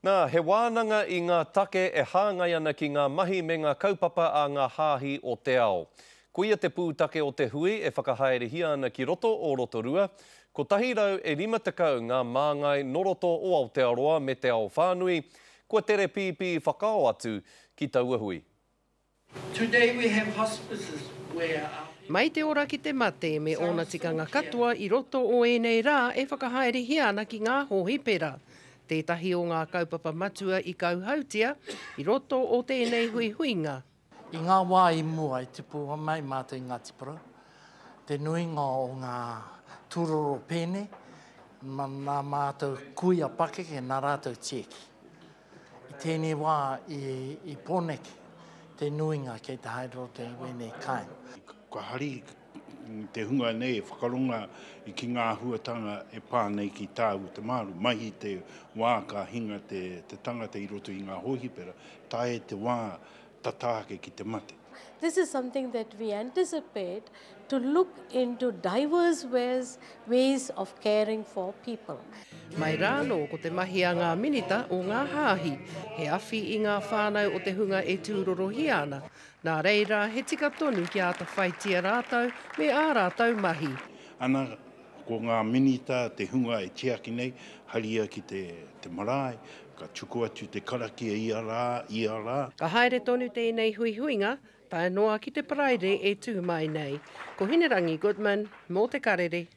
Nā, he wānanga I ngā take e hāngai ana ki ngā mahi me ngā kaupapa a ngā hāhi o te ao. Kuia te pūtake o te hui e whakahaerehia ana ki roto o Rotorua. Ko tahi rau e 50 ngā māngai noroto o Aotearoa me te ao whānui. Kua tere pīpī whakao atu ki taua hui. Today we have hospices where... Mai te ora ki te mate me ona tikanga katoa I roto o enei rā e whakahaerehia ana ki ngā hohipera. Tētahi o ngā kaupapa matua I kauhautia, I roto o tēnei huihuinga. I ngā wā I mua I te pūha mai mātou I Ngāti Porou, te nuinga o ngā tūroro pēne, nā mātou kuia pake ke nā rātou tieki. I tēnei wā I pōneke, te nuinga kei te haero te wene kai. Ka hari te hunga nei e whakaronga I ki ngā huatanga e pānei ki tāu te maru. Mahi te wā ka hinga te tangata I roto I ngā hohipera, tae te wā tatake ki te mate. This is something that we anticipate to look into diverse ways of caring for people. Mai rāno ko te mahi a ngā minita o ngā hāhi, he awhi I ngā whānau o te hunga e tūrorohi ana. Nā reira, he tika tonu ki ata whaitia rātau me ā rātau mahi. Ana ko ngā minita te hunga e tiaki nei, haria ki te marae, ka tuku atu te karaki ia rā. Ka haere tonu tēnei huihuinga, pae noa ki te paraire e tū mai nei. Ko Hinerangi Goodman, mō te karere.